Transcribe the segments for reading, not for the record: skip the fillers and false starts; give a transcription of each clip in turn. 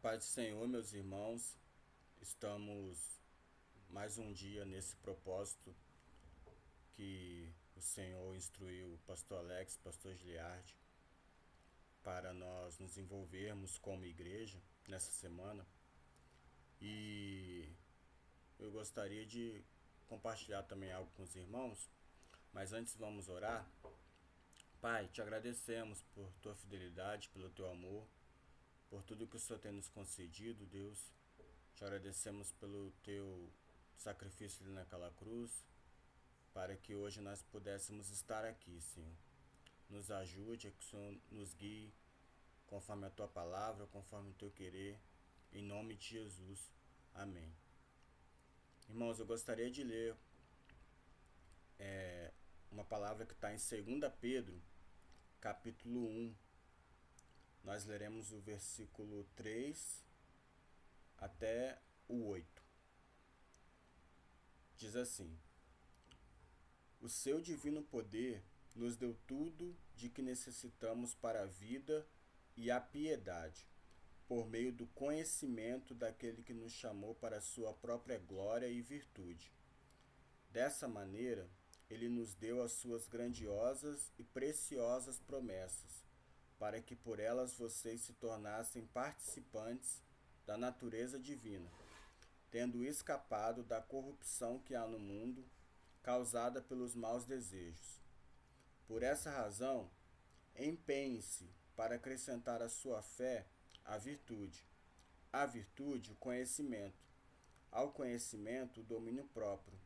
Paz do Senhor, meus irmãos, estamos mais um dia nesse propósito que o Senhor instruiu o pastor Alex, pastor Giliardi, para nós nos envolvermos como igreja nessa semana. E eu gostaria de compartilhar também algo com os irmãos, mas antes vamos orar. Pai, te agradecemos por tua fidelidade, pelo teu amor, por tudo que o Senhor tem nos concedido, Deus. Te agradecemos pelo teu sacrifício ali naquela cruz, para que hoje nós pudéssemos estar aqui, Senhor. Nos ajude, que o Senhor nos guie conforme a tua palavra, conforme o teu querer, em nome de Jesus. Amém. Irmãos, eu gostaria de ler uma palavra que está em 2 Pedro, capítulo 1. Nós leremos o versículo 3 até o 8. Diz assim: O seu divino poder nos deu tudo de que necessitamos para a vida e a piedade, por meio do conhecimento daquele que nos chamou para a sua própria glória e virtude. Dessa maneira, ele nos deu as suas grandiosas e preciosas promessas, para que por elas vocês se tornassem participantes da natureza divina, tendo escapado da corrupção que há no mundo, causada pelos maus desejos. Por essa razão, empenhe-se para acrescentar à sua fé a virtude, à virtude o conhecimento, ao conhecimento o domínio próprio,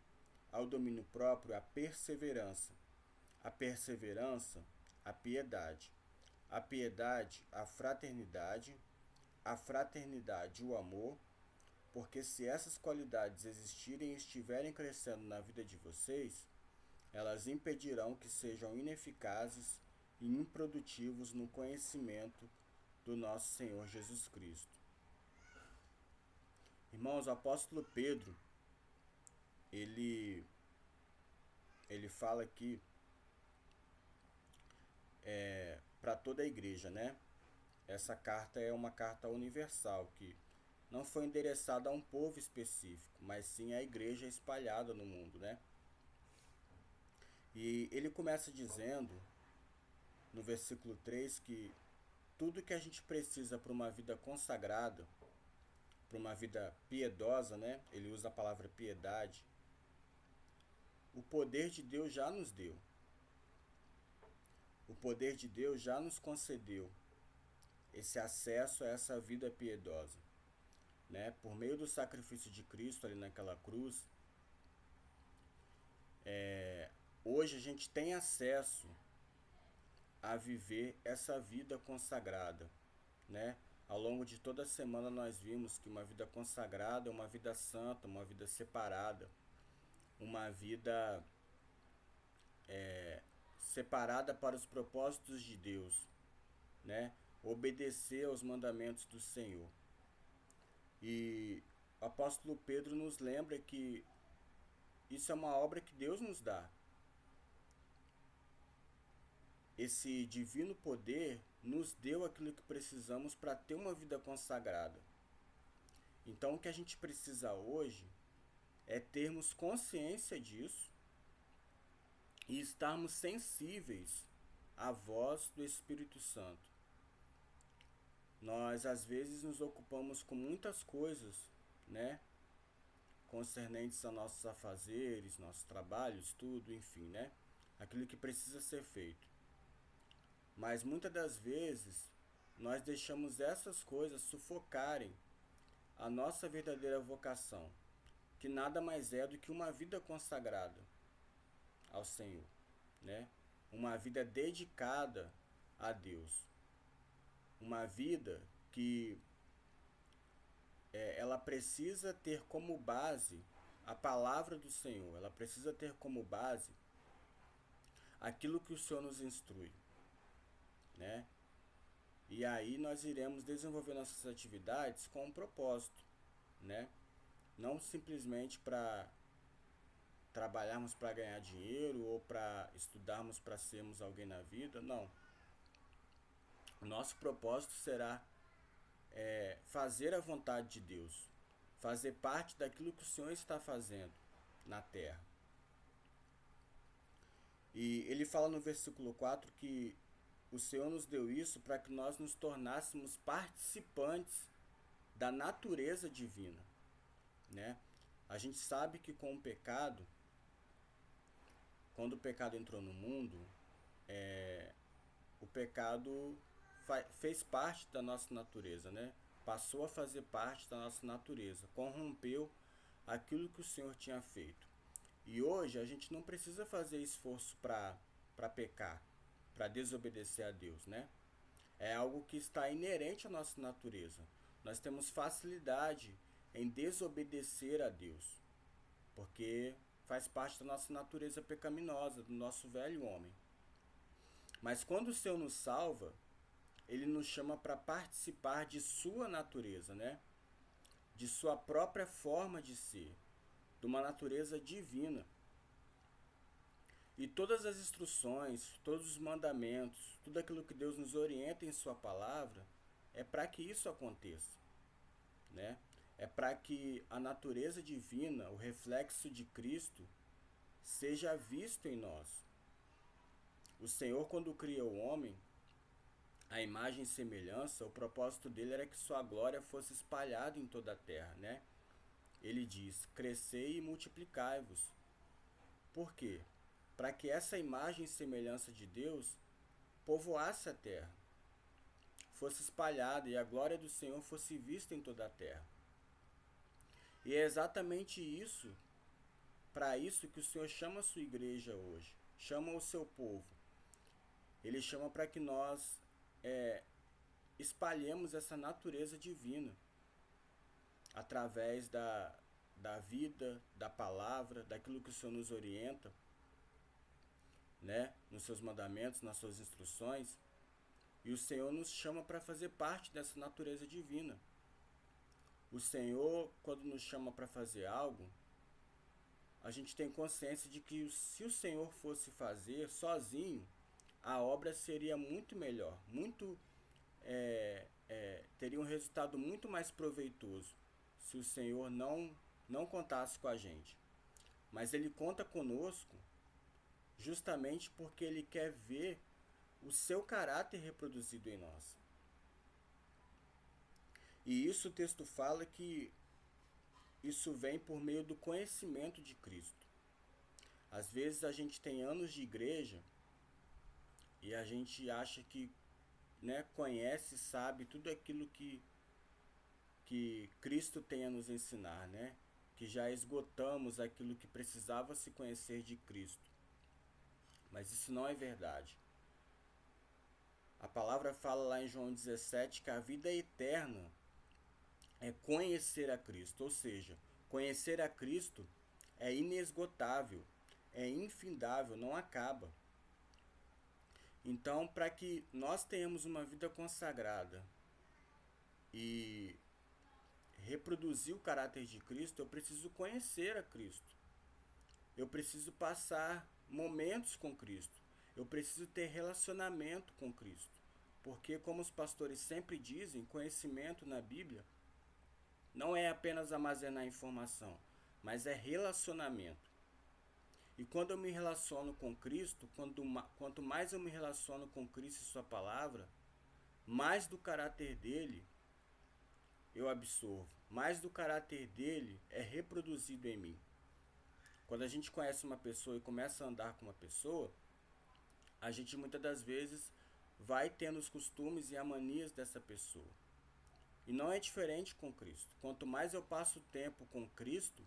ao domínio próprio a perseverança a piedade, a piedade a fraternidade o amor, porque se essas qualidades existirem e estiverem crescendo na vida de vocês, elas impedirão que sejam ineficazes e improdutivos no conhecimento do nosso Senhor Jesus Cristo. Irmãos, o apóstolo Pedro, ele fala aqui para toda a igreja, né? Essa carta é uma carta universal, que não foi endereçada a um povo específico, mas sim à igreja espalhada no mundo, né? E ele começa dizendo, no versículo 3, que tudo que a gente precisa para uma vida consagrada, para uma vida piedosa, né? Ele usa a palavra piedade. O poder de Deus já nos deu. O poder de Deus já nos concedeu esse acesso a essa vida piedosa, né? Por meio do sacrifício de Cristo ali naquela cruz, hoje a gente tem acesso a viver essa vida consagrada, né? Ao longo de toda a semana nós vimos que uma vida consagrada é uma vida santa, uma vida separada, uma vida separada para os propósitos de Deus, né? Obedecer aos mandamentos do Senhor. E o apóstolo Pedro nos lembra que isso é uma obra que Deus nos dá. Esse divino poder nos deu aquilo que precisamos para ter uma vida consagrada. Então o que a gente precisa hoje é termos consciência disso e estarmos sensíveis à voz do Espírito Santo. Nós às vezes nos ocupamos com muitas coisas, né? Concernentes a nossos afazeres, nossos trabalhos, tudo, enfim, né? Aquilo que precisa ser feito. Mas muitas das vezes nós deixamos essas coisas sufocarem a nossa verdadeira vocação, que nada mais é do que uma vida consagrada ao Senhor, né? Uma vida dedicada a Deus. Uma vida que ela precisa ter como base a palavra do Senhor. Ela precisa ter como base aquilo que o Senhor nos instrui, né? E aí nós iremos desenvolver nossas atividades com um propósito, né? Não simplesmente para trabalharmos para ganhar dinheiro ou para estudarmos para sermos alguém na vida, não. O nosso propósito será fazer a vontade de Deus, fazer parte daquilo que o Senhor está fazendo na terra. E ele fala no versículo 4 que o Senhor nos deu isso para que nós nos tornássemos participantes da natureza divina, né? A gente sabe que com o pecado, quando o pecado entrou no mundo, o pecado fez parte da nossa natureza, né? Passou a fazer parte da nossa natureza, corrompeu aquilo que o Senhor tinha feito. E hoje a gente não precisa fazer esforço para pecar, para desobedecer a Deus, né? É algo que está inerente à nossa natureza. Nós temos facilidade em desobedecer a Deus, porque faz parte da nossa natureza pecaminosa, do nosso velho homem. Mas quando o Senhor nos salva, Ele nos chama para participar de sua natureza, né? De sua própria forma de ser, de uma natureza divina. E todas as instruções, todos os mandamentos, tudo aquilo que Deus nos orienta em sua palavra, é para que isso aconteça, né? É para que a natureza divina, o reflexo de Cristo, seja visto em nós. O Senhor, quando cria o homem, a imagem e semelhança, o propósito dele era que sua glória fosse espalhada em toda a terra, né? Ele diz: crescei e multiplicai-vos. Por quê? Para que essa imagem e semelhança de Deus povoasse a terra, fosse espalhada e a glória do Senhor fosse vista em toda a terra. E é exatamente isso, para isso que o Senhor chama a sua igreja hoje, chama o seu povo. Ele chama para que nós espalhemos essa natureza divina através da vida, da palavra, daquilo que o Senhor nos orienta, né? Nos seus mandamentos, nas suas instruções. E o Senhor nos chama para fazer parte dessa natureza divina. O Senhor, quando nos chama para fazer algo, a gente tem consciência de que se o Senhor fosse fazer sozinho, a obra seria muito melhor, teria um resultado muito mais proveitoso se o Senhor não contasse com a gente. Mas Ele conta conosco justamente porque Ele quer ver o seu caráter reproduzido em nós. E isso o texto fala que isso vem por meio do conhecimento de Cristo. Às vezes a gente tem anos de igreja e a gente acha que, né, conhece, sabe tudo aquilo que Cristo tem a nos ensinar, né? Que já esgotamos aquilo que precisava se conhecer de Cristo. Mas isso não é verdade. A palavra fala lá em João 17 que a vida eterna é conhecer a Cristo, ou seja, conhecer a Cristo é inesgotável, é infindável, não acaba. Então, para que nós tenhamos uma vida consagrada e reproduzir o caráter de Cristo, eu preciso conhecer a Cristo. Eu preciso passar momentos com Cristo. Eu preciso ter relacionamento com Cristo. Porque, como os pastores sempre dizem, conhecimento na Bíblia não é apenas armazenar informação, mas é relacionamento. E quando eu me relaciono com Cristo, quanto mais eu me relaciono com Cristo e sua palavra, mais do caráter dele eu absorvo, mais do caráter dele é reproduzido em mim. Quando a gente conhece uma pessoa e começa a andar com uma pessoa, a gente muitas das vezes vai tendo os costumes e as manias dessa pessoa. E não é diferente com Cristo. Quanto mais eu passo tempo com Cristo,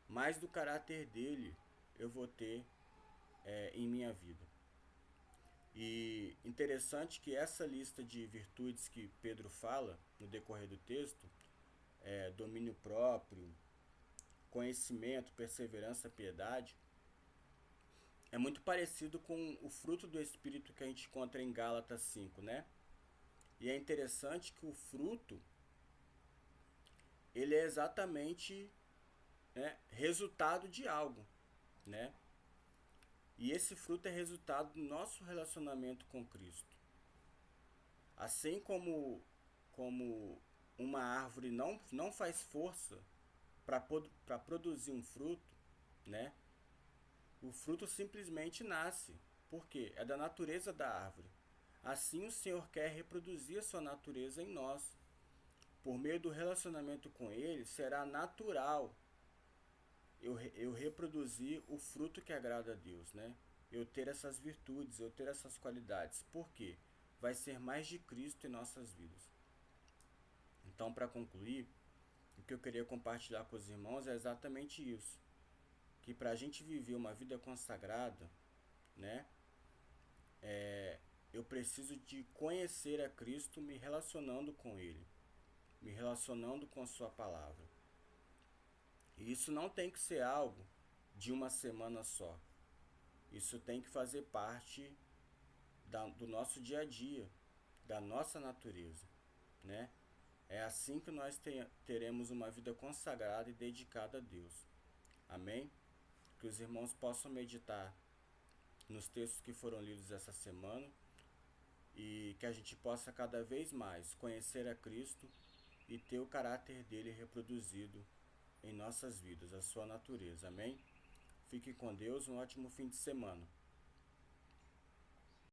mais do caráter dele eu vou ter em minha vida. E interessante que essa lista de virtudes que Pedro fala no decorrer do texto, domínio próprio, conhecimento, perseverança, piedade, é muito parecido com o fruto do Espírito que a gente encontra em Gálatas 5, né? E é interessante que o fruto, ele é exatamente, né, resultado de algo, né? E esse fruto é resultado do nosso relacionamento com Cristo. Assim como uma árvore não faz força para produzir um fruto, né? O fruto simplesmente nasce. Por quê? É da natureza da árvore. Assim o Senhor quer reproduzir a sua natureza em nós. Por meio do relacionamento com Ele, será natural eu reproduzir o fruto que agrada a Deus, né? Eu ter essas virtudes, eu ter essas qualidades. Por quê? Vai ser mais de Cristo em nossas vidas. Então, para concluir, o que eu queria compartilhar com os irmãos é exatamente isso. Que para a gente viver uma vida consagrada, né? Eu preciso de conhecer a Cristo me relacionando com Ele, me relacionando com a Sua palavra. E isso não tem que ser algo de uma semana só. Isso tem que fazer parte do nosso dia a dia, da nossa natureza, né? É assim que nós teremos uma vida consagrada e dedicada a Deus. Amém? Que os irmãos possam meditar nos textos que foram lidos essa semana e que a gente possa cada vez mais conhecer a Cristo e ter o caráter dele reproduzido em nossas vidas, a sua natureza. Amém? Fique com Deus, um ótimo fim de semana.